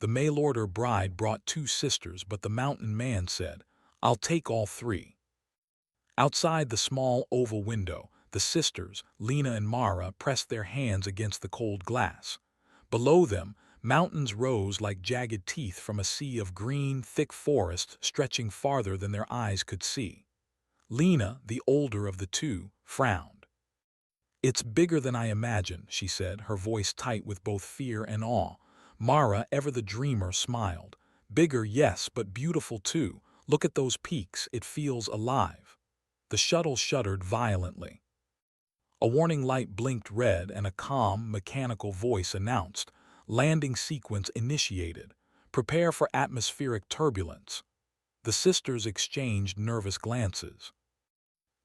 The mail-order bride brought 2 sisters, but the mountain man said, "I'll take all 3." Outside the small oval window, the sisters, Lena and Mara, pressed their hands against the cold glass. Below them, mountains rose like jagged teeth from a sea of green, thick forest stretching farther than their eyes could see. Lena, the older of the 2, frowned. "It's bigger than I imagined," she said, her voice tight with both fear and awe. Mara, ever the dreamer, smiled. "Bigger, yes, but beautiful too. Look at those peaks, it feels alive." The shuttle shuddered violently. A warning light blinked red and a calm, mechanical voice announced, "Landing sequence initiated. Prepare for atmospheric turbulence." The sisters exchanged nervous glances.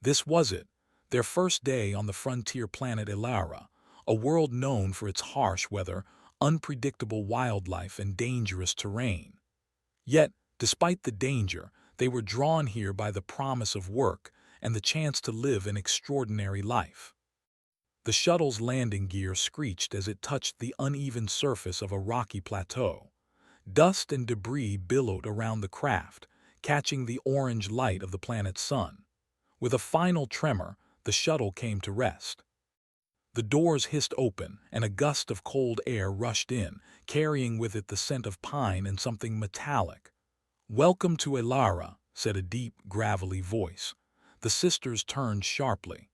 This was it, their first day on the frontier planet Elara, a world known for its harsh weather, unpredictable wildlife, and dangerous terrain. Yet, despite the danger, they were drawn here by the promise of work and the chance to live an extraordinary life. The shuttle's landing gear screeched as it touched the uneven surface of a rocky plateau. Dust and debris billowed around the craft, catching the orange light of the planet's sun. With a final tremor, the shuttle came to rest. The doors hissed open, and a gust of cold air rushed in, carrying with it the scent of pine and something metallic. "Welcome to Elara," said a deep, gravelly voice. The sisters turned sharply.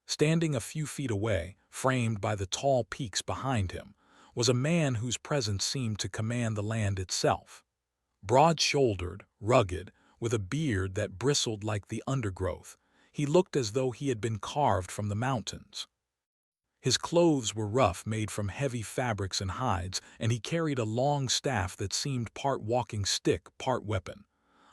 Standing a few feet away, framed by the tall peaks behind him, was a man whose presence seemed to command the land itself. Broad-shouldered, rugged, with a beard that bristled like the undergrowth, he looked as though he had been carved from the mountains. His clothes were rough, made from heavy fabrics and hides, and he carried a long staff that seemed part walking stick, part weapon.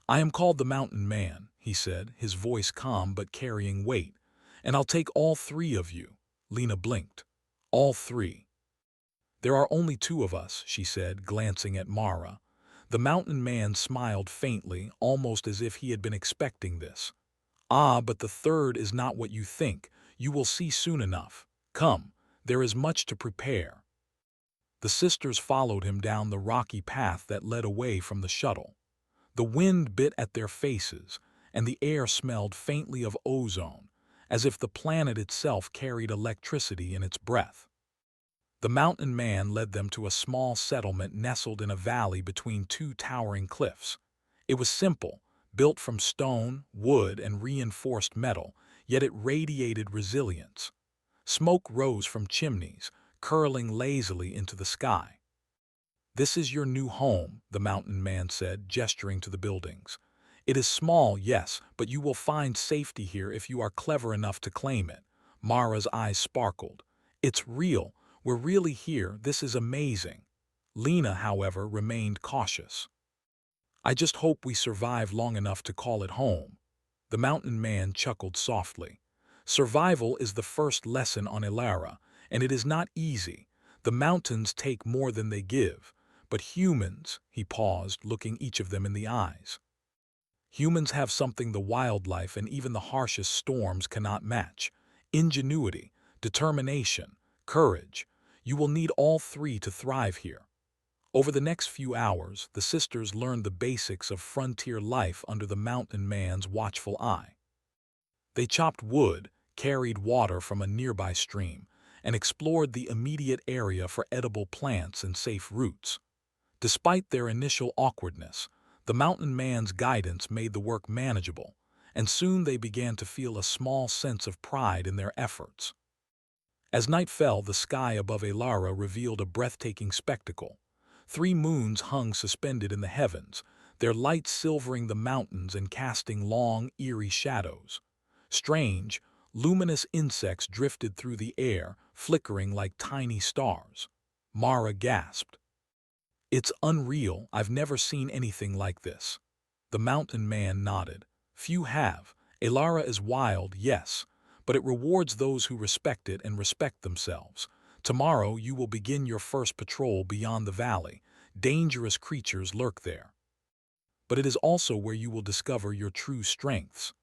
"I am called the Mountain Man," he said, his voice calm but carrying weight. "And I'll take all 3 of you." Lena blinked. "All 3. "There are only 2 of us," she said, glancing at Mara. The Mountain Man smiled faintly, almost as if he had been expecting this. "Ah, but the 3rd is not what you think. You will see soon enough. Come, there is much to prepare." The sisters followed him down the rocky path that led away from the shuttle. The wind bit at their faces, and the air smelled faintly of ozone, as if the planet itself carried electricity in its breath. The Mountain Man led them to a small settlement nestled in a valley between 2 towering cliffs. It was simple, built from stone, wood, and reinforced metal, yet it radiated resilience. Smoke rose from chimneys, curling lazily into the sky. "This is your new home," the Mountain Man said, gesturing to the buildings. "It is small, yes, but you will find safety here if you are clever enough to claim it." Mara's eyes sparkled. "It's real. We're really here. This is amazing." Lena, however, remained cautious. "I just hope we survive long enough to call it home." The Mountain Man chuckled softly. "Survival is the first lesson on Elara, and it is not easy. The mountains take more than they give. But humans," he paused, looking each of them in the eyes. "Humans have something the wildlife and even the harshest storms cannot match: ingenuity, determination, courage. You will need all 3 to thrive here." Over the next few hours, the sisters learned the basics of frontier life under the Mountain Man's watchful eye. They chopped wood, carried water from a nearby stream, and explored the immediate area for edible plants and safe routes. Despite their initial awkwardness, the Mountain Man's guidance made the work manageable, and soon they began to feel a small sense of pride in their efforts. As night fell, the sky above Elara revealed a breathtaking spectacle. 3 moons hung suspended in the heavens, their light silvering the mountains and casting long, eerie shadows. Strange, luminous insects drifted through the air, flickering like tiny stars. Mara gasped. "It's unreal. I've never seen anything like this." The Mountain Man nodded. "Few have. Elara is wild, yes, but it rewards those who respect it and respect themselves. Tomorrow you will begin your first patrol beyond the valley. Dangerous creatures lurk there. But it is also where you will discover your true strengths."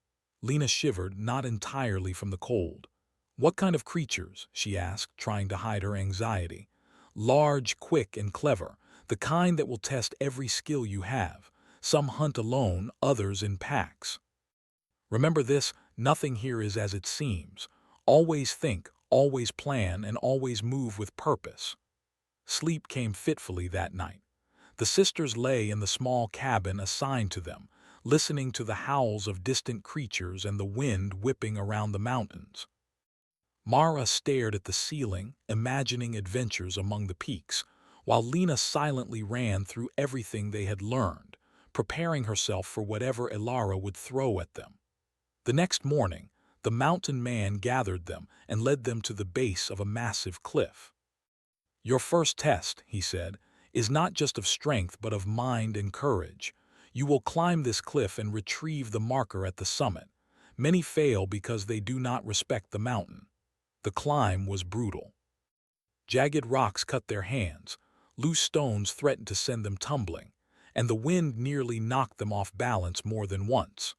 Lena shivered, not entirely from the cold. "What kind of creatures?" she asked, trying to hide her anxiety. "Large, quick, and clever. the kind that will test every skill you have. Some hunt alone, others in packs. Remember this, nothing here is as it seems. Always think, always plan, and always move with purpose. Sleep came fitfully that night. The sisters lay in the small cabin assigned to them, listening to the howls of distant creatures and the wind whipping around the mountains. Mara stared at the ceiling, imagining adventures among the peaks, while Lena silently ran through everything they had learned, preparing herself for whatever Elara would throw at them. The next morning, the mountain man gathered them and led them to the base of a massive cliff. "Your first test," he said, "is not just of strength but of mind and courage. You will climb this cliff and retrieve the marker at the summit. Many fail because they do not respect the mountain." The climb was brutal. Jagged rocks cut their hands, loose stones threatened to send them tumbling, and the wind nearly knocked them off balance more than once.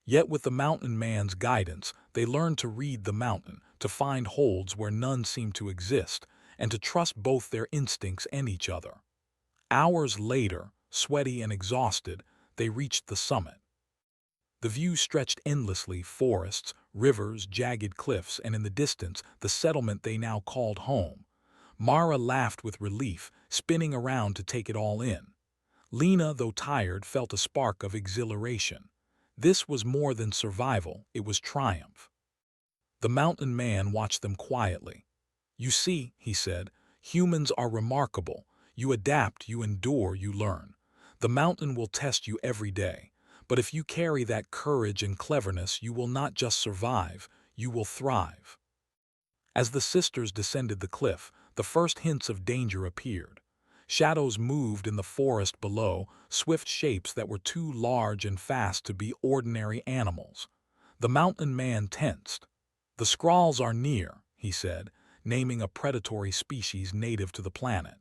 Yet with the mountain man's guidance, they learned to read the mountain, to find holds where none seemed to exist, and to trust both their instincts and each other. Hours later, sweaty and exhausted, they reached the summit. The view stretched endlessly, forests, rivers, jagged cliffs, and in the distance, the settlement they now called home. Mara laughed with relief, spinning around to take it all in. Lena, though tired, felt a spark of exhilaration. This was more than survival, it was triumph. The mountain man watched them quietly. "You see," he said, "humans are remarkable. You adapt, you endure, you learn. The mountain will test you every day. But if you carry that courage and cleverness, you will not just survive, you will thrive." As the sisters descended the cliff, the first hints of danger appeared. Shadows moved in the forest below, swift shapes that were too large and fast to be ordinary animals. The mountain man tensed. "The Skrulls are near," he said, naming a predatory species native to the planet.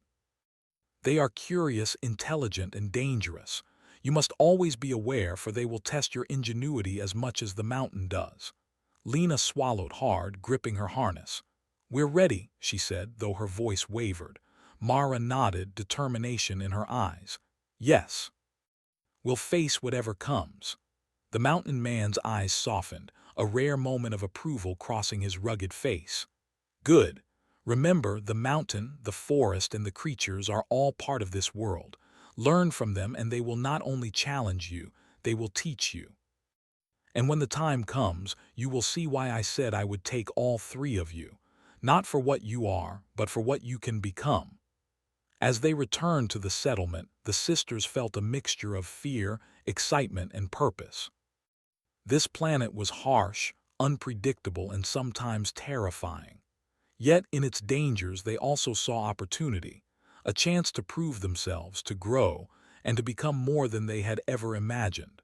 "They are curious, intelligent, and dangerous. You must always be aware, for they will test your ingenuity as much as the mountain does." Lena swallowed hard, gripping her harness. "We're ready," she said, though her voice wavered. Mara nodded, determination in her eyes. "Yes. We'll face whatever comes." The mountain man's eyes softened, a rare moment of approval crossing his rugged face. "Good. Remember, the mountain, the forest, and the creatures are all part of this world. Learn from them, and they will not only challenge you, they will teach you. And when the time comes, you will see why I said I would take all three of you, not for what you are, but for what you can become." As they returned to the settlement, the sisters felt a mixture of fear, excitement, and purpose. This planet was harsh, unpredictable, and sometimes terrifying. Yet in its dangers they also saw opportunity, a chance to prove themselves, to grow, and to become more than they had ever imagined.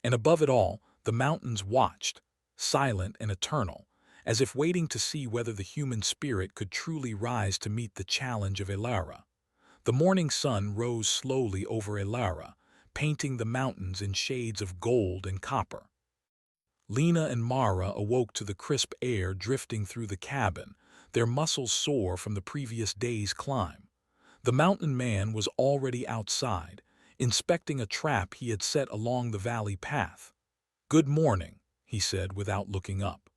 And above it all, the mountains watched, silent and eternal, as if waiting to see whether the human spirit could truly rise to meet the challenge of Elara. The morning sun rose slowly over Elara, painting the mountains in shades of gold and copper. Lena and Mara awoke to the crisp air drifting through the cabin, their muscles sore from the previous day's climb. The mountain man was already outside, inspecting a trap he had set along the valley path. "Good morning," he said without looking up.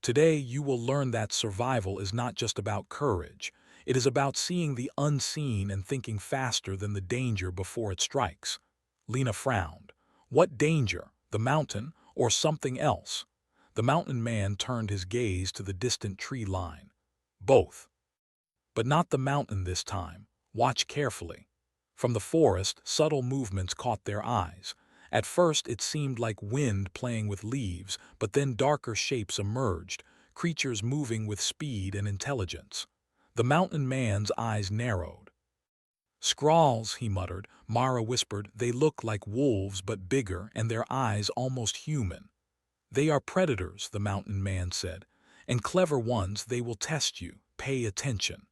"Today you will learn that survival is not just about courage. It is about seeing the unseen and thinking faster than the danger before it strikes." Lena frowned. "What danger? The mountain, or something else?" The mountain man turned his gaze to the distant tree line. "Both. But not the mountain this time. Watch carefully." From the forest, subtle movements caught their eyes. At first it seemed like wind playing with leaves, but then darker shapes emerged, creatures moving with speed and intelligence. The mountain man's eyes narrowed. "Skrulls," he muttered. Mara whispered, "They look like wolves but bigger, and their eyes almost human." "They are predators," the mountain man said, "and clever ones. They will test you. Pay attention."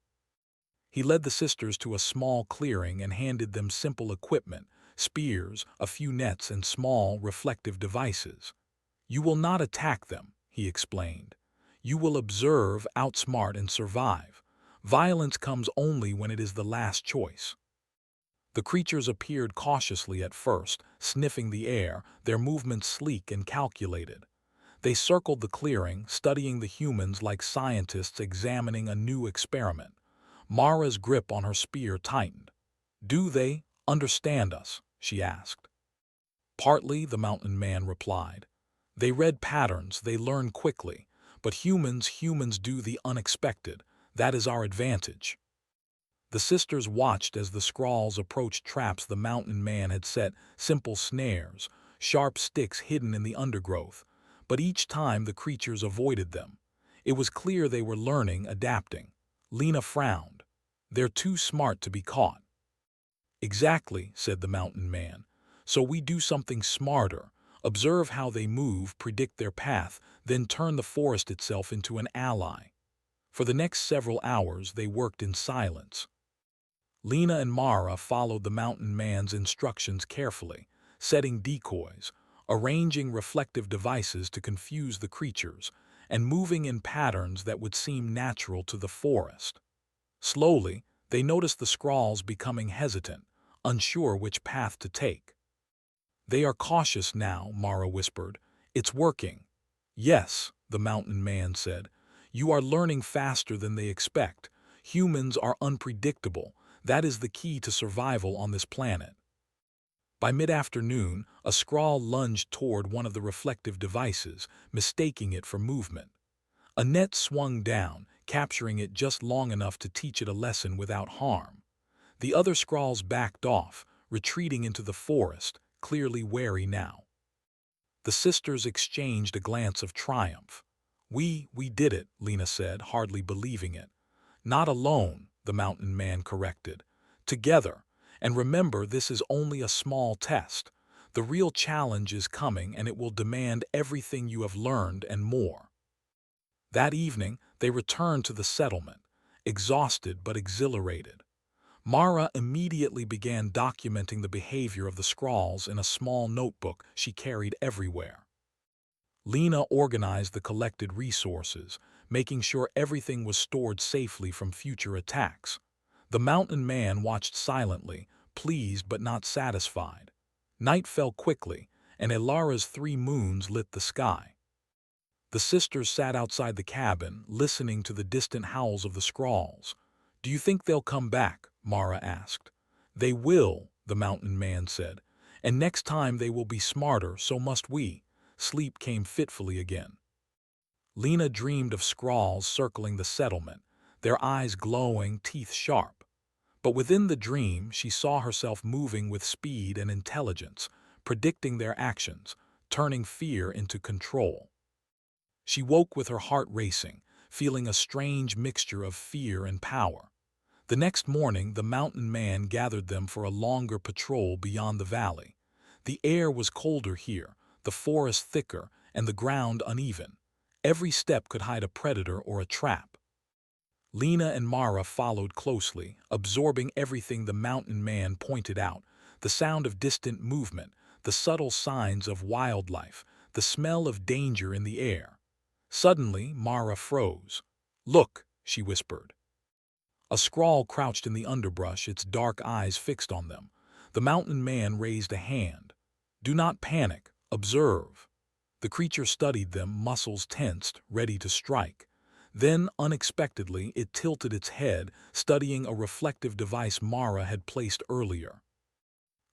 He led the sisters to a small clearing and handed them simple equipment, spears, a few nets, and small, reflective devices. "You will not attack them," he explained. "You will observe, outsmart, and survive. Violence comes only when it is the last choice. The creatures appeared cautiously at first, sniffing the air, their movements sleek and calculated. They circled the clearing, studying the humans like scientists examining a new experiment. Mara's grip on her spear tightened. "Do they understand us?" she asked. "Partly," the mountain man replied. "They read patterns, they learn quickly. But humans do the unexpected. That is our advantage." The sisters watched as the scrawls approached traps the mountain man had set, simple snares, sharp sticks hidden in the undergrowth. But each time the creatures avoided them. It was clear they were learning, adapting. Lena frowned. "They're too smart to be caught." "Exactly," said the mountain man. "So we do something smarter. Observe how they move, predict their path, then turn the forest itself into an ally." For the next several hours they worked in silence. Lena and Mara followed the mountain man's instructions carefully, setting decoys, arranging reflective devices to confuse the creatures, and moving in patterns that would seem natural to the forest. Slowly, they noticed the scrawls becoming hesitant, unsure which path to take. "They are cautious now," Mara whispered. "It's working." "Yes," the mountain man said. "You are learning faster than they expect. Humans are unpredictable. That is the key to survival on this planet." By mid-afternoon, a scrawl lunged toward one of the reflective devices, mistaking it for movement. A net swung down, capturing it just long enough to teach it a lesson without harm. The other scrawls backed off, retreating into the forest, clearly wary now. The sisters exchanged a glance of triumph. We did it," Lena said, hardly believing it. "Not alone," the mountain man corrected. "Together. And remember, this is only a small test. The real challenge is coming, and it will demand everything you have learned and more." That evening, they returned to the settlement, exhausted but exhilarated. Mara immediately began documenting the behavior of the scrawls in a small notebook she carried everywhere. Lena organized the collected resources, making sure everything was stored safely from future attacks. The mountain man watched silently, pleased but not satisfied. Night fell quickly, and Elara's 3 moons lit the sky. The sisters sat outside the cabin, listening to the distant howls of the scrawls. "Do you think they'll come back?" Mara asked. "They will," the mountain man said. "And next time they will be smarter, so must we." Sleep came fitfully again. Lena dreamed of scrawls circling the settlement, their eyes glowing, teeth sharp. But within the dream, she saw herself moving with speed and intelligence, predicting their actions, turning fear into control. She woke with her heart racing, feeling a strange mixture of fear and power. The next morning, the mountain man gathered them for a longer patrol beyond the valley. The air was colder here, the forest thicker, and the ground uneven. Every step could hide a predator or a trap. Lena and Mara followed closely, absorbing everything the mountain man pointed out: the sound of distant movement, the subtle signs of wildlife, the smell of danger in the air. Suddenly, Mara froze. "Look," she whispered. A scrawl crouched in the underbrush, its dark eyes fixed on them. The mountain man raised a hand. "Do not panic. Observe." The creature studied them, muscles tensed, ready to strike. Then, unexpectedly, it tilted its head, studying a reflective device Mara had placed earlier.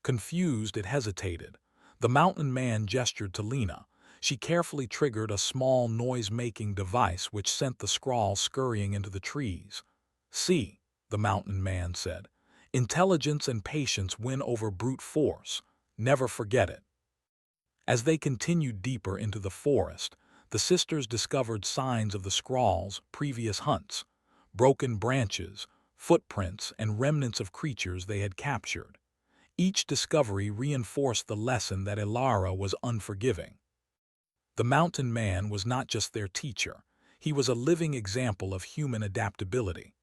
Confused, it hesitated. The mountain man gestured to Lena. She carefully triggered a small noise-making device which sent the scrawl scurrying into the trees. "See," the mountain man said. "Intelligence and patience win over brute force. Never forget it." As they continued deeper into the forest, the sisters discovered signs of the scrawls' previous hunts: broken branches, footprints, and remnants of creatures they had captured. Each discovery reinforced the lesson that Elara was unforgiving. The mountain man was not just their teacher. He was a living example of human adaptability.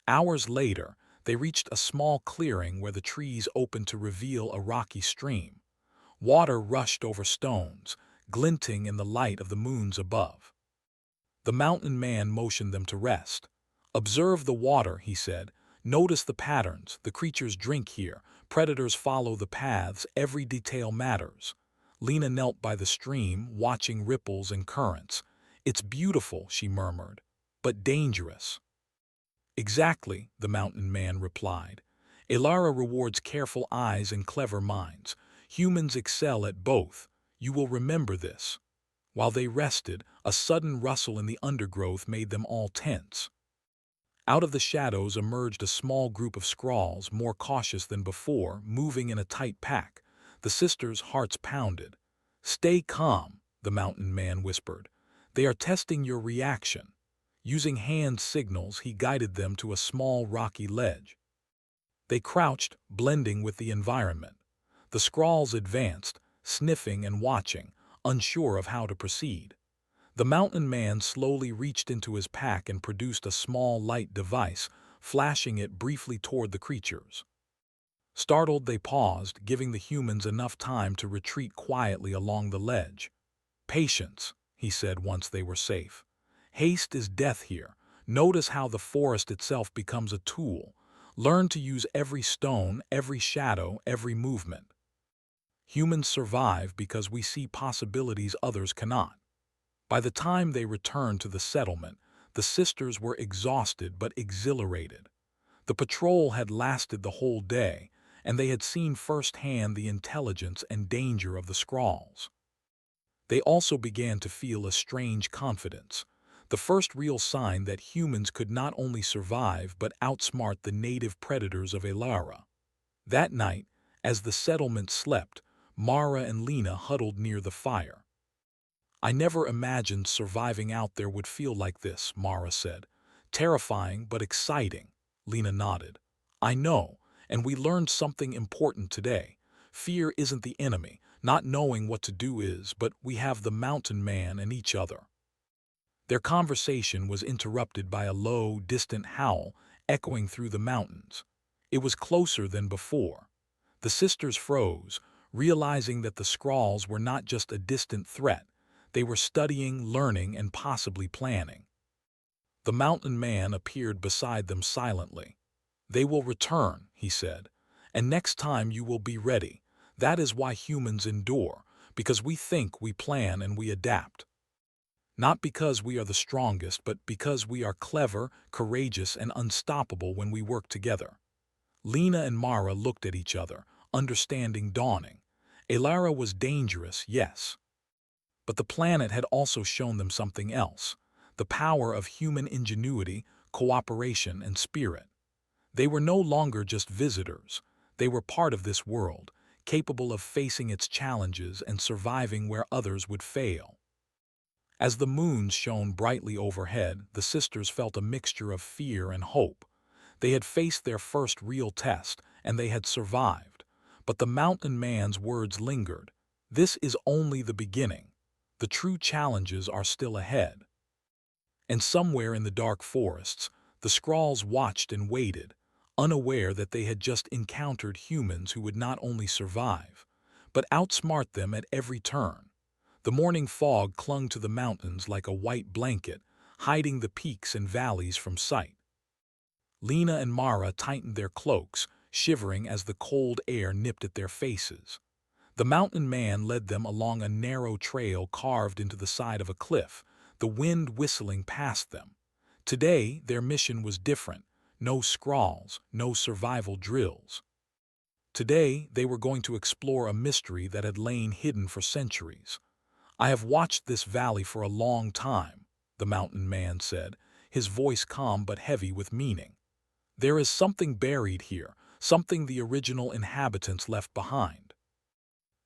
Hours later, they reached a small clearing where the trees opened to reveal a rocky stream. Water rushed over stones, glinting in the light of the moons above. The mountain man motioned them to rest. Observe the water, he said. Notice the patterns. The creatures drink here. Predators follow the paths. Every detail matters. Lena knelt by the stream, watching ripples and currents. It's beautiful, she murmured, but dangerous. Exactly, the mountain man replied. Elara rewards careful eyes and clever minds. Humans excel at both. You will remember this. While they rested, a sudden rustle in the undergrowth made them all tense. Out of the shadows emerged a small group of Skrulls, more cautious than before, moving in a tight pack. The sisters' hearts pounded. Stay calm, the mountain man whispered. They are testing your reaction. Using hand signals, he guided them to a small rocky ledge. They crouched, blending with the environment. The Skrulls advanced, sniffing and watching, unsure of how to proceed. The mountain man slowly reached into his pack and produced a small light device, flashing it briefly toward the creatures. Startled, they paused, giving the humans enough time to retreat quietly along the ledge. Patience, he said once they were safe. Haste is death here. Notice how the forest itself becomes a tool. Learn to use every stone, every shadow, every movement. Humans survive because we see possibilities others cannot. By the time they returned to the settlement, the sisters were exhausted but exhilarated. The patrol had lasted the whole day, and they had seen firsthand the intelligence and danger of the Skrulls. They also began to feel a strange confidence, the first real sign that humans could not only survive but outsmart the native predators of Elara. That night, as the settlement slept, Mara and Lena huddled near the fire. I never imagined surviving out there would feel like this, Mara said. Terrifying but exciting, Lena nodded. I know, and we learned something important today. Fear isn't the enemy, not knowing what to do is, but we have the mountain man and each other. Their conversation was interrupted by a low, distant howl echoing through the mountains. It was closer than before. The sisters froze, realizing that the Skrulls were not just a distant threat. They were studying, learning, and possibly planning. The mountain man appeared beside them silently. They will return, he said, and next time you will be ready. That is why humans endure, because we think, we plan, and we adapt. Not because we are the strongest, but because we are clever, courageous, and unstoppable when we work together. Lena and Mara looked at each other, understanding dawning. Elara was dangerous, yes. But the planet had also shown them something else, the power of human ingenuity, cooperation, and spirit. They were no longer just visitors. They were part of this world, capable of facing its challenges and surviving where others would fail. As the moons shone brightly overhead, the sisters felt a mixture of fear and hope. They had faced their first real test, and they had survived. But the mountain man's words lingered. This is only the beginning. The true challenges are still ahead. And somewhere in the dark forests, the Skrulls watched and waited, unaware that they had just encountered humans who would not only survive, but outsmart them at every turn. The morning fog clung to the mountains like a white blanket, hiding the peaks and valleys from sight. Lena and Mara tightened their cloaks, shivering as the cold air nipped at their faces. The mountain man led them along a narrow trail carved into the side of a cliff, the wind whistling past them. Today, their mission was different. No Skrulls, no survival drills. Today, they were going to explore a mystery that had lain hidden for centuries. I have watched this valley for a long time, the mountain man said, his voice calm but heavy with meaning. There is something buried here, something the original inhabitants left behind.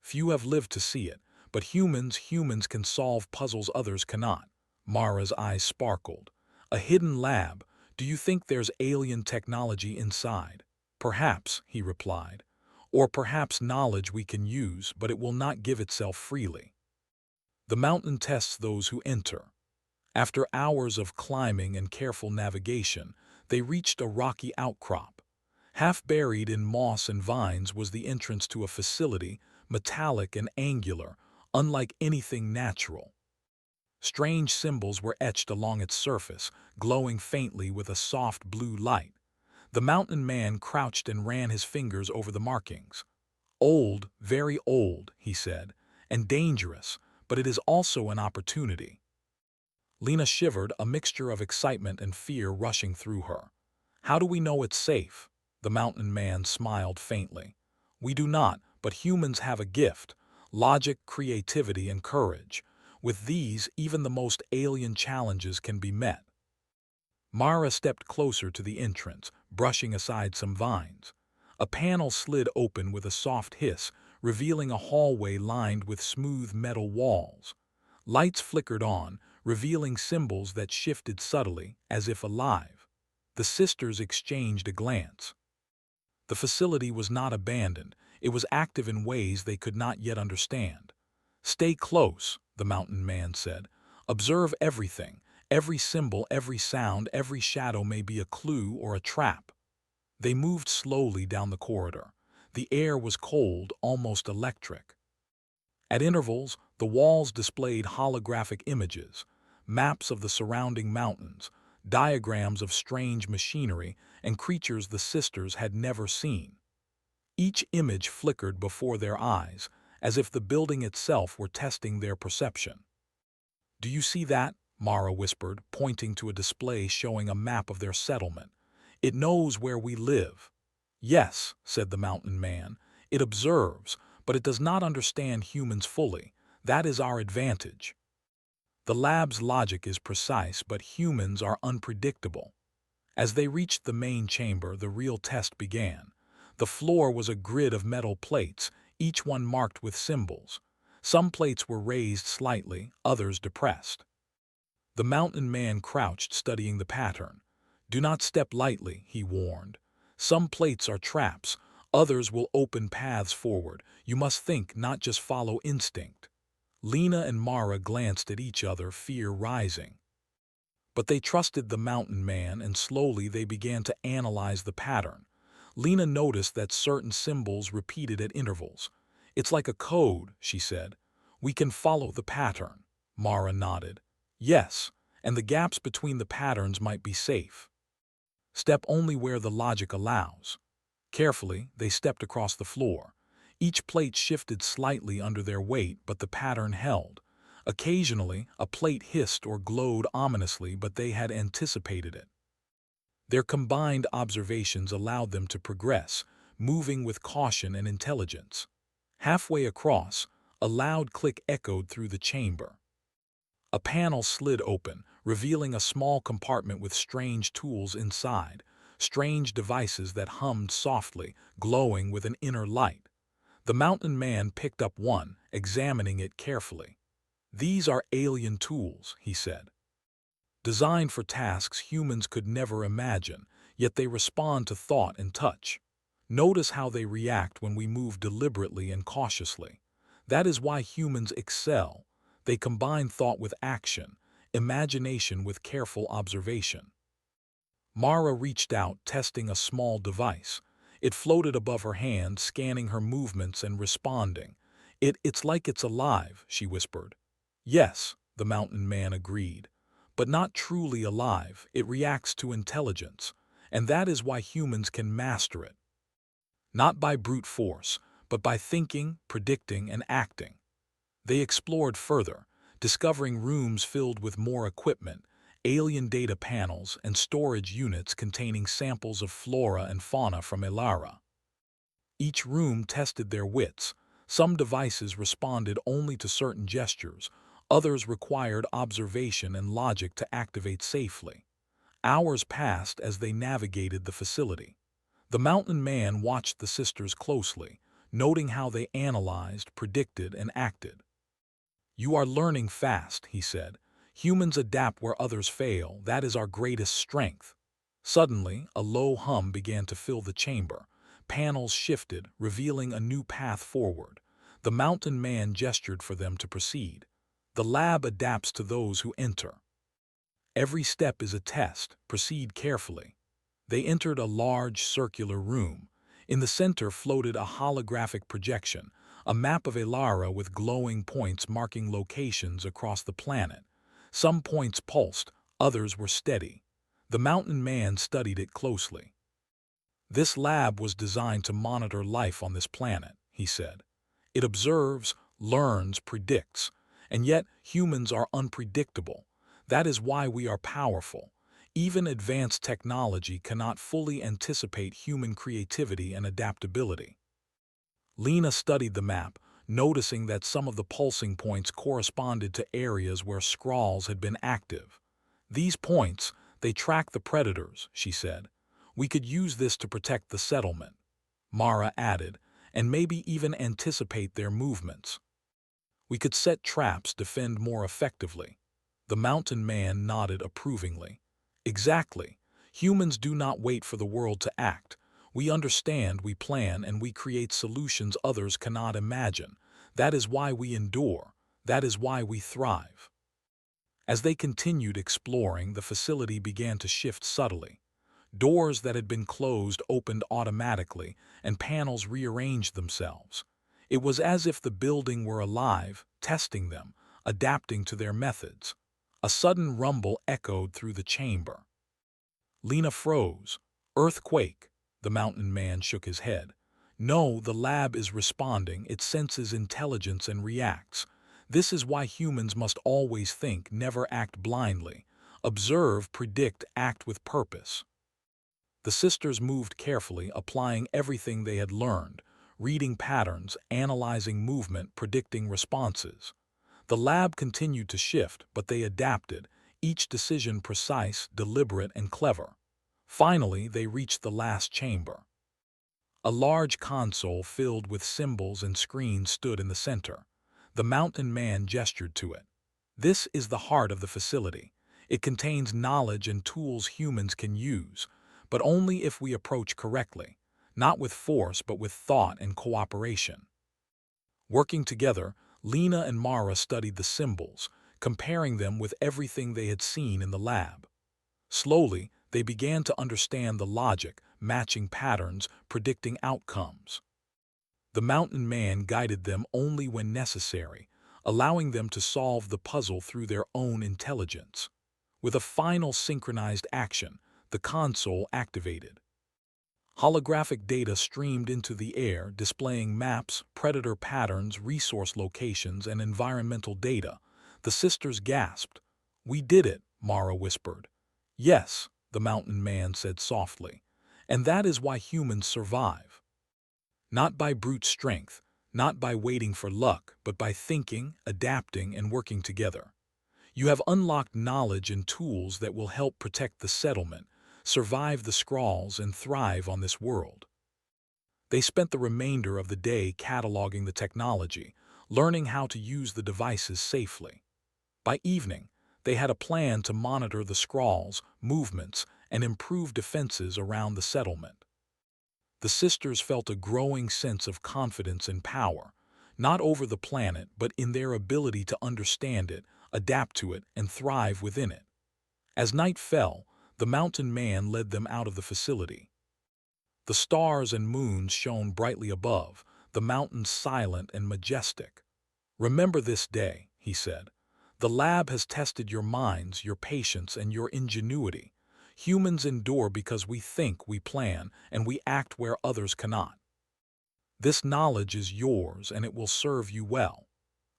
Few have lived to see it, but humans can solve puzzles others cannot. Mara's eyes sparkled. A hidden lab. Do you think there's alien technology inside? Perhaps, he replied. Or perhaps knowledge we can use, but it will not give itself freely. The mountain tests those who enter. After hours of climbing and careful navigation, they reached a rocky outcrop. Half buried in moss and vines was the entrance to a facility, metallic and angular, unlike anything natural. Strange symbols were etched along its surface, glowing faintly with a soft blue light. The mountain man crouched and ran his fingers over the markings. "Old, very old," he said, "and dangerous, but it is also an opportunity." Lena shivered, a mixture of excitement and fear rushing through her. "How do we know it's safe?" The mountain man smiled faintly. "We do not, but humans have a gift: logic, creativity, and courage. With these, even the most alien challenges can be met." Mara stepped closer to the entrance, brushing aside some vines. A panel slid open with a soft hiss, revealing a hallway lined with smooth metal walls. Lights flickered on, revealing symbols that shifted subtly, as if alive. The sisters exchanged a glance. The facility was not abandoned. It was active in ways they could not yet understand. "Stay close," the mountain man said. "Observe everything. Every symbol, every sound, every shadow may be a clue or a trap." They moved slowly down the corridor. The air was cold, almost electric. At intervals, the walls displayed holographic images, maps of the surrounding mountains, diagrams of strange machinery and creatures the sisters had never seen. Each image flickered before their eyes, as if the building itself were testing their perception. "Do you see that?" Mara whispered, pointing to a display showing a map of their settlement. "It knows where we live." "Yes," said the mountain man. "It observes, but it does not understand humans fully. That is our advantage. The lab's logic is precise, but humans are unpredictable." As they reached the main chamber, the real test began. The floor was a grid of metal plates, each one marked with symbols. Some plates were raised slightly, others depressed. The mountain man crouched, studying the pattern. "Do not step lightly," he warned. "Some plates are traps, others will open paths forward. You must think, not just follow instinct." Lena and Mara glanced at each other, fear rising. But they trusted the mountain man, and slowly they began to analyze the pattern. Lena noticed that certain symbols repeated at intervals. "It's like a code," she said. "We can follow the pattern." Mara nodded. "Yes, and the gaps between the patterns might be safe. Step only where the logic allows." Carefully, they stepped across the floor. Each plate shifted slightly under their weight, but the pattern held. Occasionally, a plate hissed or glowed ominously, but they had anticipated it. Their combined observations allowed them to progress, moving with caution and intelligence. Halfway across, a loud click echoed through the chamber. A panel slid open, revealing a small compartment with strange tools inside, strange devices that hummed softly, glowing with an inner light. The mountain man picked up one, examining it carefully. "These are alien tools," he said. "Designed for tasks humans could never imagine, yet they respond to thought and touch. Notice how they react when we move deliberately and cautiously. That is why humans excel. They combine thought with action, imagination with careful observation." Mara reached out, testing a small device. It floated above her hand, scanning her movements and responding. It's like it's alive," she whispered. "Yes," the mountain man agreed. "But not truly alive. It reacts to intelligence. And that is why humans can master it. Not by brute force, but by thinking, predicting, and acting." They explored further, discovering rooms filled with more equipment, alien data panels, and storage units containing samples of flora and fauna from Elara. Each room tested their wits. Some devices responded only to certain gestures, others required observation and logic to activate safely. Hours passed as they navigated the facility. The mountain man watched the sisters closely, noting how they analyzed, predicted, and acted. "You are learning fast," he said. "Humans adapt where others fail. That is our greatest strength." Suddenly, a low hum began to fill the chamber. Panels shifted, revealing a new path forward. The mountain man gestured for them to proceed. "The lab adapts to those who enter. Every step is a test. Proceed carefully." They entered a large circular room. In the center floated a holographic projection, a map of Elara with glowing points marking locations across the planet. Some points pulsed, others were steady. The mountain man studied it closely. "This lab was designed to monitor life on this planet," he said. "It observes, learns, predicts. And yet humans are unpredictable. That is why we are powerful. Even advanced technology cannot fully anticipate human creativity and adaptability." Lena studied the map, noticing that some of the pulsing points corresponded to areas where Skrulls had been active. "These points, they track the predators," she said. "We could use this to protect the settlement," Mara added, "and maybe even anticipate their movements. We could set traps, defend more effectively." The mountain man nodded approvingly. "Exactly. Humans do not wait for the world to act. We understand, we plan, and we create solutions others cannot imagine. That is why we endure. That is why we thrive." As they continued exploring, the facility began to shift subtly. Doors that had been closed opened automatically, and panels rearranged themselves. It was as if the building were alive, testing them, adapting to their methods. A sudden rumble echoed through the chamber. Lena froze. "Earthquake." The mountain man shook his head. "No, the lab is responding. It senses intelligence and reacts. This is why humans must always think, never act blindly. Observe, predict, act with purpose." The sisters moved carefully, applying everything they had learned, reading patterns, analyzing movement, predicting responses. The lab continued to shift, but they adapted, each decision precise, deliberate, and clever. Finally, they reached the last chamber. A large console filled with symbols and screens stood in the center. The mountain man gestured to it. "This is the heart of the facility. It contains knowledge and tools humans can use, but only if we approach correctly, not with force but with thought and cooperation." Working together, Lena and Mara studied the symbols, comparing them with everything they had seen in the lab. Slowly, they began to understand the logic, matching patterns, predicting outcomes. The mountain man guided them only when necessary, allowing them to solve the puzzle through their own intelligence. With a final synchronized action, the console activated. Holographic data streamed into the air, displaying maps, predator patterns, resource locations, and environmental data. The sisters gasped. "We did it," Mara whispered. "Yes," the mountain man said softly. "And that is why humans survive. Not by brute strength, not by waiting for luck, but by thinking, adapting, and working together. You have unlocked knowledge and tools that will help protect the settlement, survive the Skrulls, and thrive on this world." They spent the remainder of the day cataloging the technology, learning how to use the devices safely. By evening, they had a plan to monitor the Skrulls' movements and improve defenses around the settlement. The sisters felt a growing sense of confidence and power, not over the planet but in their ability to understand it, adapt to it, and thrive within it. As night fell, the mountain man led them out of the facility. The stars and moons shone brightly above, the mountains silent and majestic. "Remember this day," he said. "The lab has tested your minds, your patience, and your ingenuity. Humans endure because we think, we plan, and we act where others cannot. This knowledge is yours, and it will serve you well."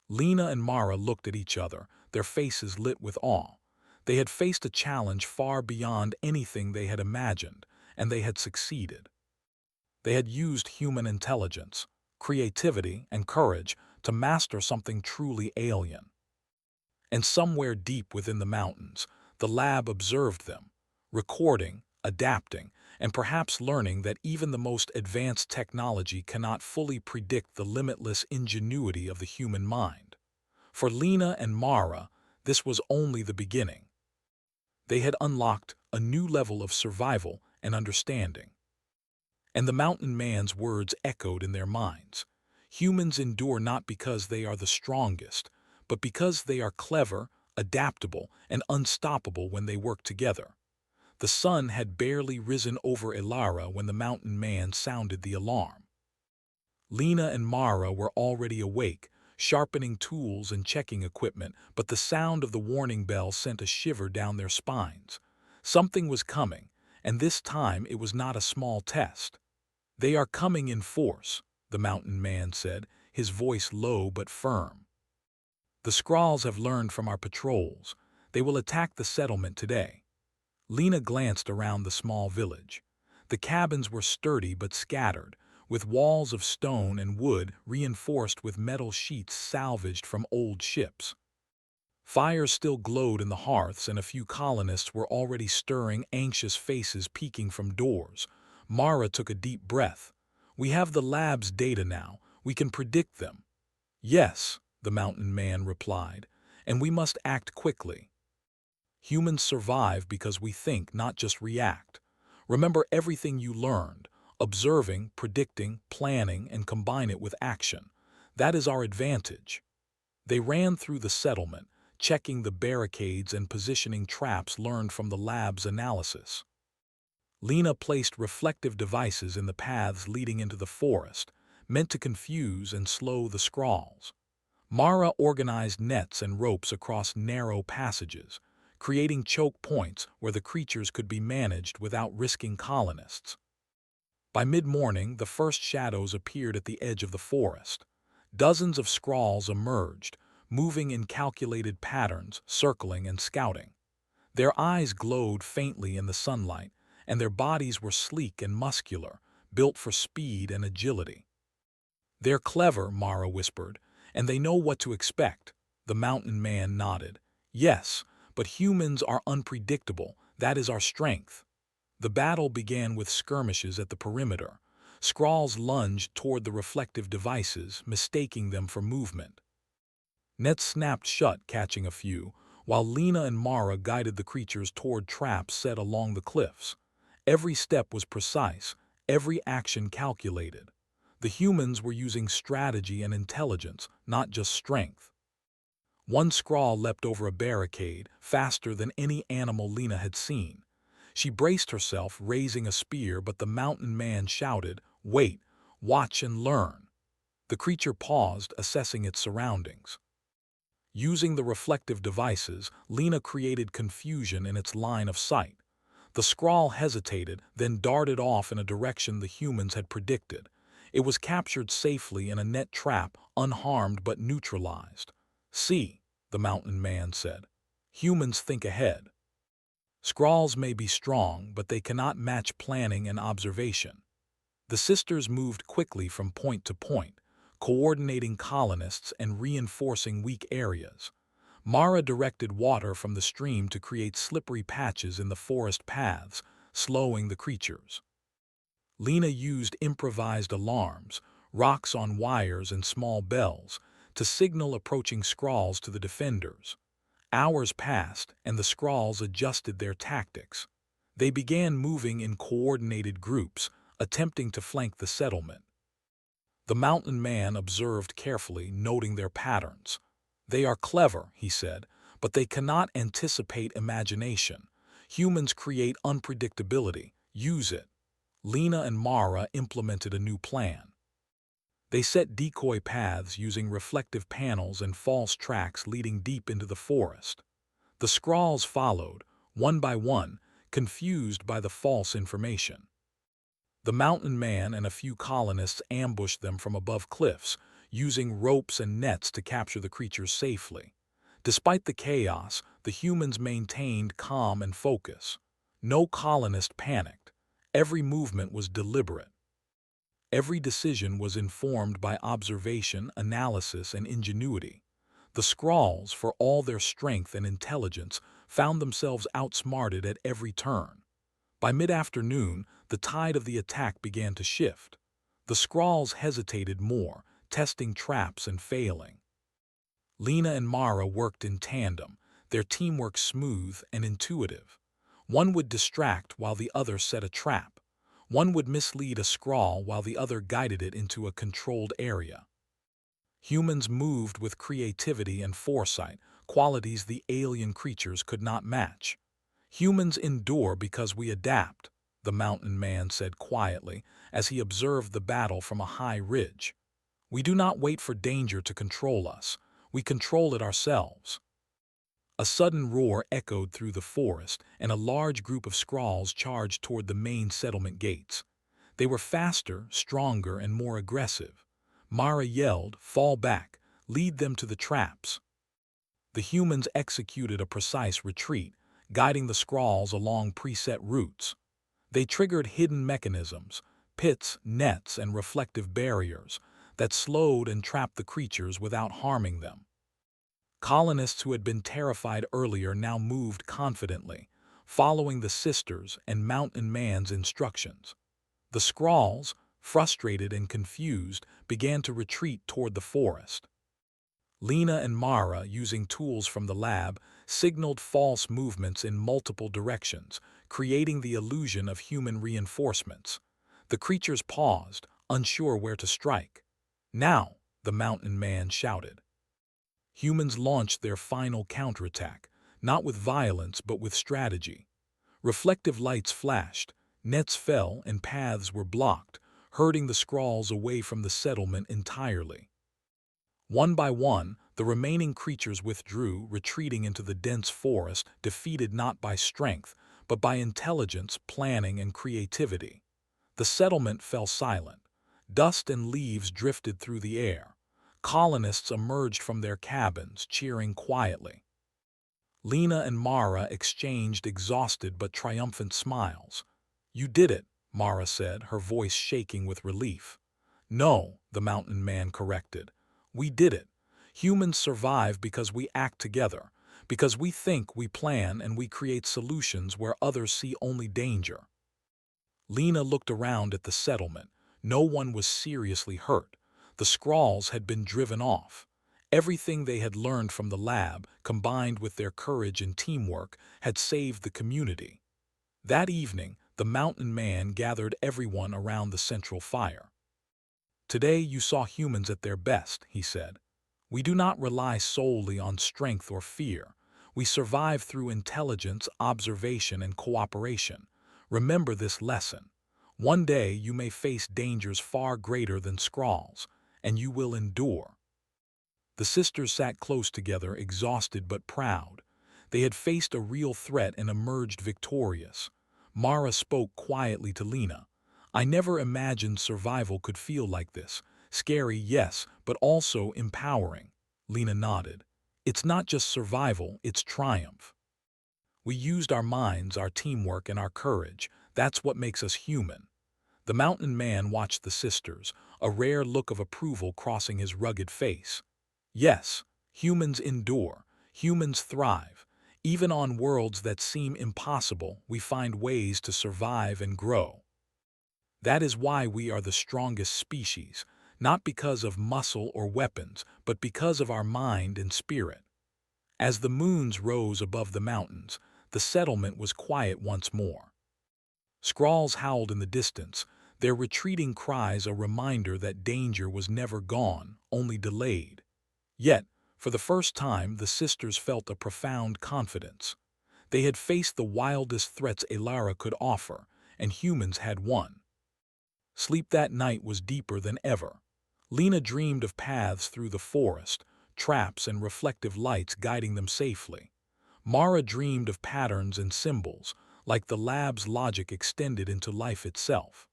Lena and Mara looked at each other, their faces lit with awe. They had faced a challenge far beyond anything they had imagined, and they had succeeded. They had used human intelligence, creativity, and courage to master something truly alien. And somewhere deep within the mountains, the lab observed them, recording, adapting, and perhaps learning that even the most advanced technology cannot fully predict the limitless ingenuity of the human mind. For Lena and Mara, this was only the beginning. They had unlocked a new level of survival and understanding. And the mountain man's words echoed in their minds. Humans endure not because they are the strongest, but because they are clever, adaptable, and unstoppable when they work together. The sun had barely risen over Ilara when the mountain man sounded the alarm. Lena and Mara were already awake, sharpening tools and checking equipment, but the sound of the warning bell sent a shiver down their spines. Something was coming, and this time it was not a small test. "They are coming in force," the mountain man said, his voice low but firm. "The Skrulls have learned from our patrols. They will attack the settlement today." Lena glanced around the small village. The cabins were sturdy but scattered, with walls of stone and wood reinforced with metal sheets salvaged from old ships. Fires still glowed in the hearths, and a few colonists were already stirring, anxious faces peeking from doors. Mara took a deep breath. "We have the lab's data now. We can predict them." "Yes," the mountain man replied, "and we must act quickly. Humans survive because we think, not just react. Remember everything you learned, observing, predicting, planning, and combine it with action. That is our advantage." They ran through the settlement, checking the barricades and positioning traps learned from the lab's analysis. Lena placed reflective devices in the paths leading into the forest, meant to confuse and slow the Skrulls. Mara organized nets and ropes across narrow passages, creating choke points where the creatures could be managed without risking colonists. By mid-morning, the first shadows appeared at the edge of the forest. Dozens of Skrulls emerged, moving in calculated patterns, circling and scouting. Their eyes glowed faintly in the sunlight, and their bodies were sleek and muscular, built for speed and agility. "They're clever," Mara whispered, "and they know what to expect." The mountain man nodded. "Yes, but humans are unpredictable. That is our strength." The battle began with skirmishes at the perimeter. Skrulls lunged toward the reflective devices, mistaking them for movement. Nets snapped shut, catching a few, while Lena and Mara guided the creatures toward traps set along the cliffs. Every step was precise, every action calculated. The humans were using strategy and intelligence, not just strength. One Skrull leapt over a barricade, faster than any animal Lena had seen. She braced herself, raising a spear, but the mountain man shouted, "Wait, watch and learn." The creature paused, assessing its surroundings. Using the reflective devices, Lena created confusion in its line of sight. The Skrull hesitated, then darted off in a direction the humans had predicted. It was captured safely in a net trap, unharmed but neutralized. "See," the mountain man said. "Humans think ahead. Skrulls may be strong, but they cannot match planning and observation." The sisters moved quickly from point to point, coordinating colonists and reinforcing weak areas. Mara directed water from the stream to create slippery patches in the forest paths, slowing the creatures. Lena used improvised alarms, rocks on wires and small bells, to signal approaching Skrulls to the defenders. Hours passed, and the Skrulls adjusted their tactics. They began moving in coordinated groups, attempting to flank the settlement. The mountain man observed carefully, noting their patterns. "They are clever," he said, "but they cannot anticipate imagination. Humans create unpredictability. Use it." Lena and Mara implemented a new plan. They set decoy paths using reflective panels and false tracks leading deep into the forest. The Skrulls followed, one by one, confused by the false information. The mountain man and a few colonists ambushed them from above cliffs, using ropes and nets to capture the creatures safely. Despite the chaos, the humans maintained calm and focus. No colonist panicked. Every movement was deliberate. Every decision was informed by observation, analysis, and ingenuity. The Skrulls, for all their strength and intelligence, found themselves outsmarted at every turn. By mid-afternoon, the tide of the attack began to shift. The Skrulls hesitated more, testing traps and failing. Lena and Mara worked in tandem, their teamwork smooth and intuitive. One would distract while the other set a trap. One would mislead a Skrull while the other guided it into a controlled area. Humans moved with creativity and foresight, qualities the alien creatures could not match. "Humans endure because we adapt," the mountain man said quietly as he observed the battle from a high ridge. We do not wait for danger to control us. We control it ourselves. A sudden roar echoed through the forest, and a large group of squirrels charged toward the main settlement gates. They were faster, stronger, and more aggressive. Mara yelled, "Fall back! Lead them to the traps!" The humans executed a precise retreat, guiding the squirrels along preset routes. They triggered hidden mechanisms, pits, nets, and reflective barriers that slowed and trapped the creatures without harming them. Colonists who had been terrified earlier now moved confidently, following the sisters and mountain man's instructions. The squirrels, frustrated and confused, began to retreat toward the forest. Lena and Mara, using tools from the lab, signaled false movements in multiple directions, creating the illusion of human reinforcements. The creatures paused, unsure where to strike. "Now!" the mountain man shouted. Humans launched their final counterattack, not with violence but with strategy. Reflective lights flashed, nets fell, and paths were blocked, herding the squirrels away from the settlement entirely. One by one, the remaining creatures withdrew, retreating into the dense forest, defeated not by strength, but by intelligence, planning, and creativity. The settlement fell silent. Dust and leaves drifted through the air. Colonists emerged from their cabins, cheering quietly. Lena and Mara exchanged exhausted but triumphant smiles. "You did it," Mara said, her voice shaking with relief. "No," the mountain man corrected. "We did it. Humans survive because we act together, because we think, we plan, and we create solutions where others see only danger." Lena looked around at the settlement. No one was seriously hurt. The squirrels had been driven off. Everything they had learned from the lab, combined with their courage and teamwork, had saved the community. That evening, the mountain man gathered everyone around the central fire. "Today you saw humans at their best," he said. "We do not rely solely on strength or fear. We survive through intelligence, observation, and cooperation. Remember this lesson. One day you may face dangers far greater than squirrels, and you will endure." The sisters sat close together, exhausted but proud. They had faced a real threat and emerged victorious. Mara spoke quietly to Lena. "I never imagined survival could feel like this. Scary, yes, but also empowering." Lena nodded. "It's not just survival, it's triumph. We used our minds, our teamwork, and our courage. That's what makes us human." The mountain man watched the sisters, a rare look of approval crossing his rugged face. "Yes, humans endure, humans thrive. Even on worlds that seem impossible, we find ways to survive and grow. That is why we are the strongest species, not because of muscle or weapons, but because of our mind and spirit." As the moons rose above the mountains, the settlement was quiet once more. Squirrels howled in the distance, their retreating cries a reminder that danger was never gone, only delayed. Yet, for the first time, the sisters felt a profound confidence. They had faced the wildest threats Elara could offer, and humans had won. Sleep that night was deeper than ever. Lena dreamed of paths through the forest, traps and reflective lights guiding them safely. Mara dreamed of patterns and symbols, like the lab's logic extended into life itself.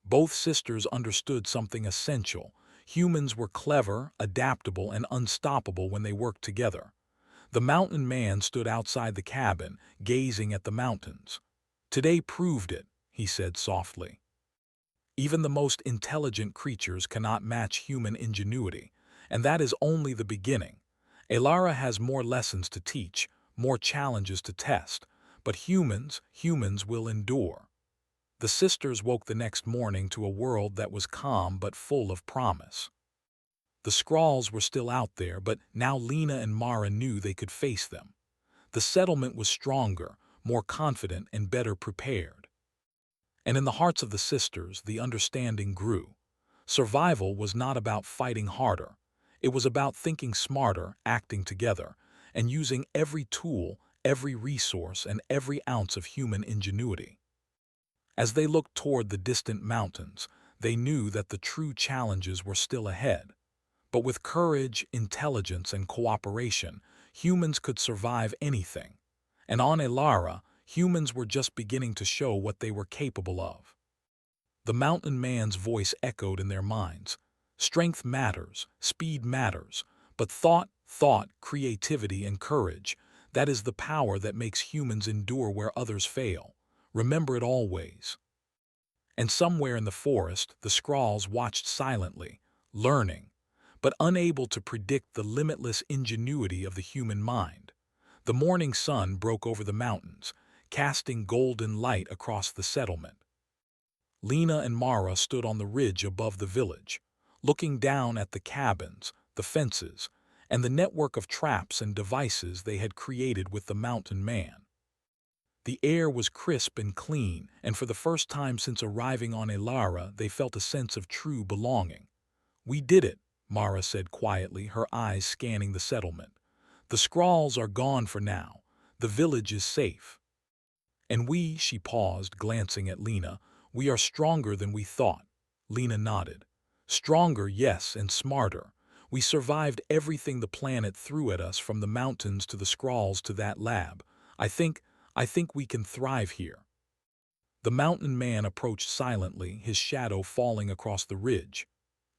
Both sisters understood something essential. Humans were clever, adaptable, and unstoppable when they worked together. The mountain man stood outside the cabin, gazing at the mountains. "Today proved it," he said softly. "Even the most intelligent creatures cannot match human ingenuity, and that is only the beginning. Elara has more lessons to teach, more challenges to test, but humans will endure." The sisters woke the next morning to a world that was calm but full of promise. The squirrels were still out there, but now Lena and Mara knew they could face them. The settlement was stronger, more confident, and better prepared. And in the hearts of the sisters, the understanding grew. Survival was not about fighting harder. It was about thinking smarter, acting together, and using every tool, every resource, and every ounce of human ingenuity. As they looked toward the distant mountains, They knew that the true challenges were still ahead. But with courage, intelligence, and cooperation, humans could survive anything. And on Elara, humans were just beginning to show what they were capable of. The mountain man's voice echoed in their minds. Strength matters, speed matters, but thought, creativity, and courage, that is the power that makes humans endure where others fail. Remember it always. And somewhere in the forest, the Skrulls watched silently, learning, but unable to predict the limitless ingenuity of the human mind. The morning sun broke over the mountains, casting golden light across the settlement. Lena and Mara stood on the ridge above the village, looking down at the cabins, the fences, and the network of traps and devices they had created with the mountain man. The air was crisp and clean, and for the first time since arriving on Elara, they felt a sense of true belonging. "We did it," Mara said quietly, her eyes scanning the settlement. "The Skrulls are gone for now. The village is safe. And we," she paused, glancing at Lena, "we are stronger than we thought." Lena nodded. "Stronger, yes, and smarter. We survived everything the planet threw at us, from the mountains to the Skrulls to that lab. I think we can thrive here." The mountain man approached silently, his shadow falling across the ridge.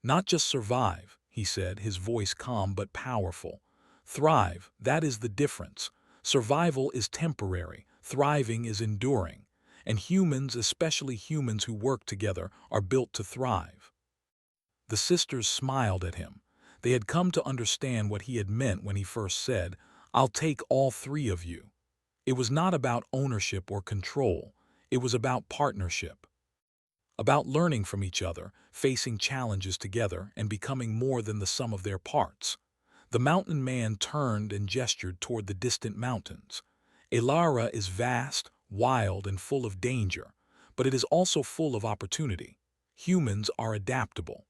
"Not just survive," he said, his voice calm but powerful. "Thrive, that is the difference. Survival is temporary, thriving is enduring. And humans, especially humans who work together, are built to thrive." The sisters smiled at him. They had come to understand what he had meant when he first said, "I'll take all three of you." It was not about ownership or control. It was about partnership. About learning from each other, facing challenges together, and becoming more than the sum of their parts. The mountain man turned and gestured toward the distant mountains. "Elara is vast, wild, and full of danger, but it is also full of opportunity. Humans are adaptable.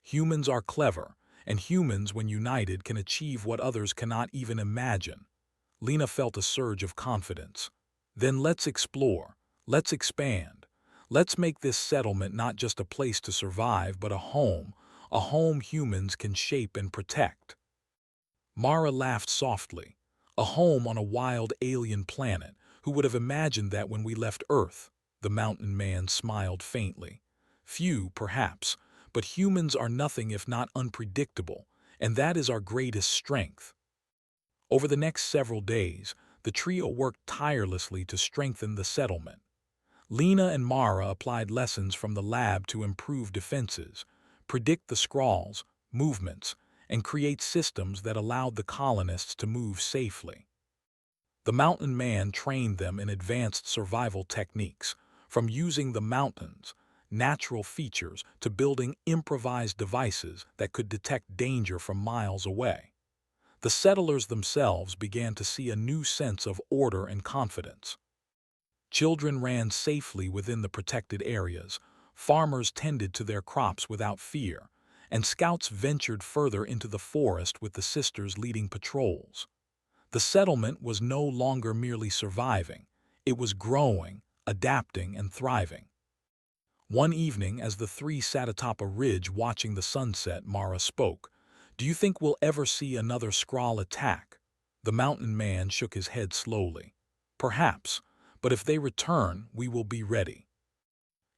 Humans are clever, and humans, when united, can achieve what others cannot even imagine." Lena felt a surge of confidence. "Then let's explore. Let's expand. Let's make this settlement not just a place to survive, but a home humans can shape and protect." Mara laughed softly. "A home on a wild alien planet. Who would have imagined that when we left Earth?" The mountain man smiled faintly. "Few, perhaps, but humans are nothing if not unpredictable, and that is our greatest strength." Over the next several days, the trio worked tirelessly to strengthen the settlement. Lena and Mara applied lessons from the lab to improve defenses, predict the Skrulls' movements, and create systems that allowed the colonists to move safely. The mountain man trained them in advanced survival techniques, from using the mountains' natural features to building improvised devices that could detect danger from miles away. The settlers themselves began to see a new sense of order and confidence. Children ran safely within the protected areas, farmers tended to their crops without fear, and scouts ventured further into the forest with the sisters leading patrols. The settlement was no longer merely surviving, it was growing, adapting, and thriving. One evening, as the three sat atop a ridge watching the sunset, Mara spoke. "Do you think we'll ever see another Skrull attack?" The mountain man shook his head slowly. "Perhaps, but if they return, we will be ready.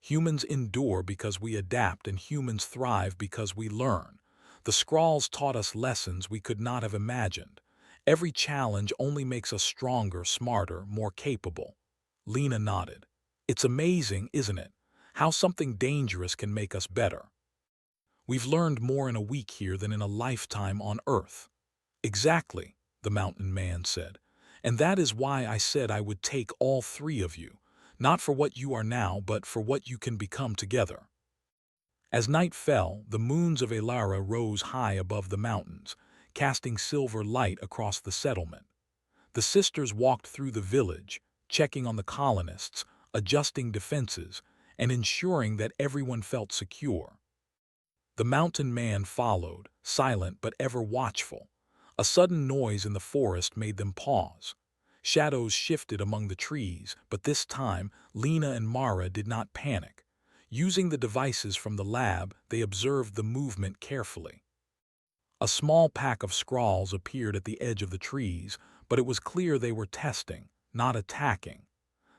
Humans endure because we adapt, and humans thrive because we learn. The Skrulls taught us lessons we could not have imagined. Every challenge only makes us stronger, smarter, more capable." Lena nodded. "It's amazing, isn't it? How something dangerous can make us better. We've learned more in a week here than in a lifetime on Earth." "Exactly," the mountain man said. "And that is why I said I would take all three of you, not for what you are now, but for what you can become together." As night fell, the moons of Elara rose high above the mountains, casting silver light across the settlement. The sisters walked through the village, checking on the colonists, adjusting defenses, and ensuring that everyone felt secure. The mountain man followed, silent but ever watchful. A sudden noise in the forest made them pause. Shadows shifted among the trees, but this time Lena and Mara did not panic. Using the devices from the lab, they observed the movement carefully. A small pack of scrawls appeared at the edge of the trees, but it was clear they were testing, not attacking.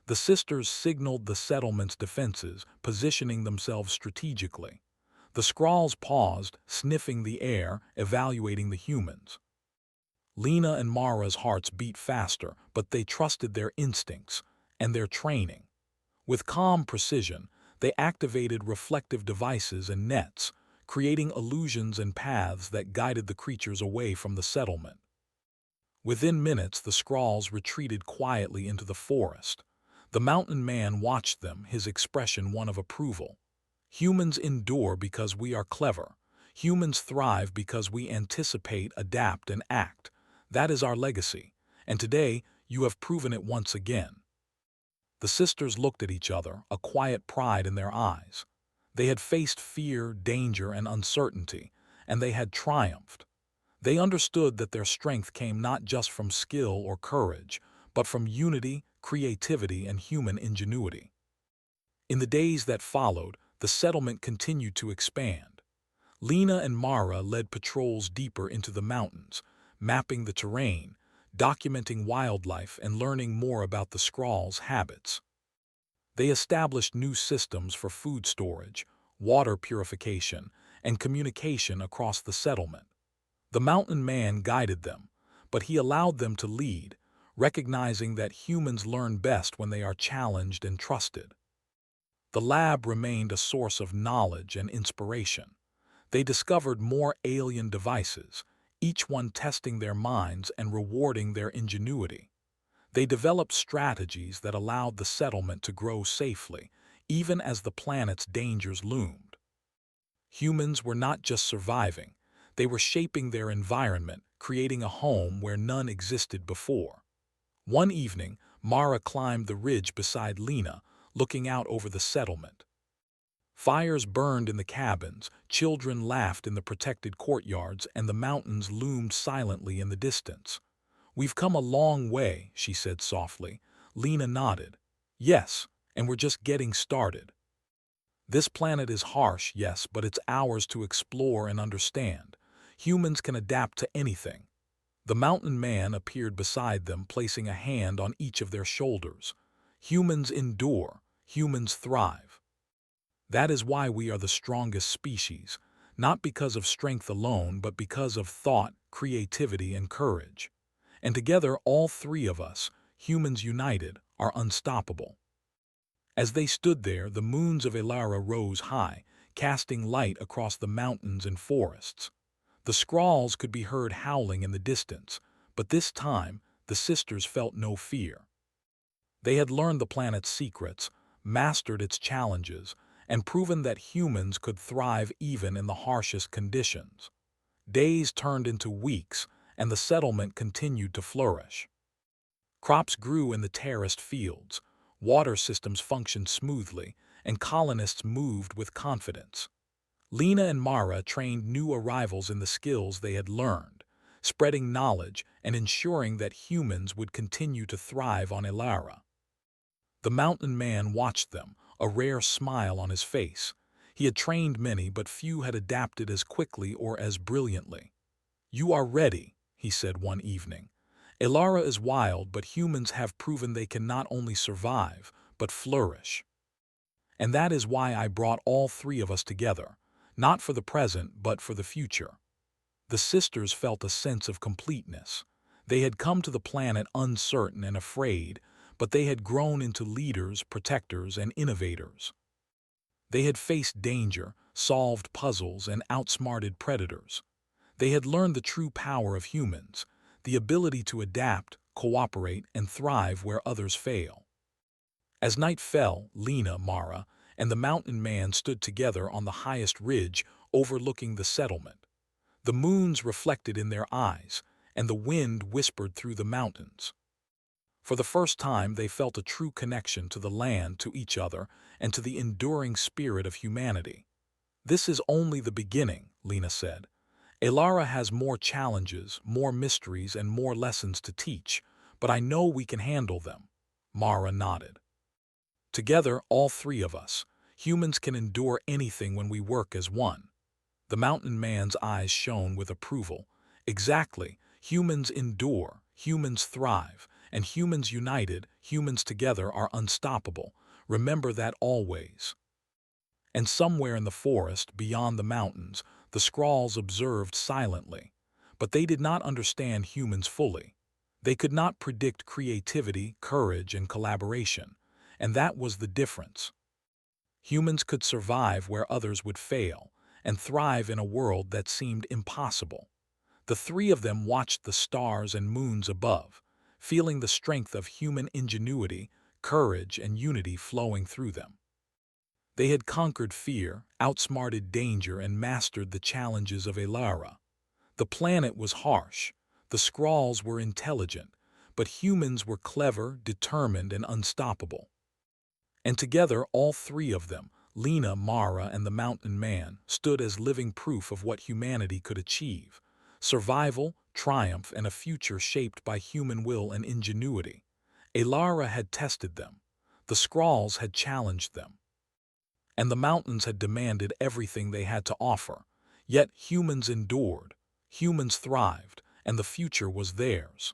The sisters signaled the settlement's defenses, positioning themselves strategically. The scrawls paused, sniffing the air, evaluating the humans. Lena and Mara's hearts beat faster, but they trusted their instincts and their training. With calm precision, they activated reflective devices and nets, creating illusions and paths that guided the creatures away from the settlement. Within minutes, the scrawls retreated quietly into the forest. The mountain man watched them, his expression one of approval. Humans endure because we are clever. Humans thrive because we anticipate, adapt, and act. That is our legacy, and today you have proven it once again. The sisters looked at each other, a quiet pride in their eyes. They had faced fear, danger, and uncertainty, and they had triumphed. They understood that their strength came not just from skill or courage, but from unity, creativity, and human ingenuity. In the days that followed, the settlement continued to expand. Lena and Mara led patrols deeper into the mountains, mapping the terrain, documenting wildlife, and learning more about the scrawls' habits. They established new systems for food storage, water purification, and communication across the settlement. The mountain man guided them, but he allowed them to lead, recognizing that humans learn best when they are challenged and trusted. The lab remained a source of knowledge and inspiration. They discovered more alien devices, each one testing their minds and rewarding their ingenuity. They developed strategies that allowed the settlement to grow safely, even as the planet's dangers loomed. Humans were not just surviving, they were shaping their environment, creating a home where none existed before. One evening, Mara climbed the ridge beside Lena, looking out over the settlement. Fires burned in the cabins, children laughed in the protected courtyards, and the mountains loomed silently in the distance. "We've come a long way," she said softly. Lena nodded. "Yes, and we're just getting started. This planet is harsh, yes, but it's ours to explore and understand. Humans can adapt to anything." The mountain man appeared beside them, placing a hand on each of their shoulders. "Humans endure, humans thrive. That is why we are the strongest species, not because of strength alone, but because of thought, creativity, and courage. And together, all three of us, humans united, are unstoppable." As they stood there, the moons of Elara rose high, casting light across the mountains and forests. The scrawls could be heard howling in the distance, but this time the sisters felt no fear. They had learned the planet's secrets, mastered its challenges, and proven that humans could thrive even in the harshest conditions. Days turned into weeks, and the settlement continued to flourish. Crops grew in the terraced fields, water systems functioned smoothly, and colonists moved with confidence. Lena and Mara trained new arrivals in the skills they had learned, spreading knowledge and ensuring that humans would continue to thrive on Elara. The mountain man watched them, a rare smile on his face. He had trained many, but few had adapted as quickly or as brilliantly. "You are ready," he said one evening. "Elara is wild, but humans have proven they can not only survive, but flourish. And that is why I brought all three of us together, not for the present, but for the future." The sisters felt a sense of completeness. They had come to the planet uncertain and afraid, but they had grown into leaders, protectors, and innovators. They had faced danger, solved puzzles, and outsmarted predators. They had learned the true power of humans, the ability to adapt, cooperate, and thrive where others fail. As night fell, Lena, Mara, and the mountain man stood together on the highest ridge overlooking the settlement. The moons reflected in their eyes, and the wind whispered through the mountains. For the first time, they felt a true connection to the land, to each other, and to the enduring spirit of humanity. "This is only the beginning," Lena said. "Elara has more challenges, more mysteries, and more lessons to teach, but I know we can handle them." Mara nodded. "Together, all three of us, Humans can endure anything when we work as one. The mountain man's eyes shone with approval. Exactly. Humans endure, humans thrive, and humans united, humans together are unstoppable. Remember that always. And somewhere in the forest, beyond the mountains, the Skrulls observed silently. But they did not understand humans fully. They could not predict creativity, courage, and collaboration. And that was the difference. Humans could survive where others would fail, and thrive in a world that seemed impossible. The three of them watched the stars and moons above, feeling the strength of human ingenuity, courage, and unity flowing through them. They had conquered fear, outsmarted danger, and mastered the challenges of Elara. The planet was harsh, the Skrulls were intelligent, but humans were clever, determined, and unstoppable. And together, all three of them, Lena, Mara, and the Mountain Man, stood as living proof of what humanity could achieve: survival, triumph, and a future shaped by human will and ingenuity. Elara had tested them. The Skrulls had challenged them. And the mountains had demanded everything they had to offer. Yet humans endured, humans thrived, and the future was theirs.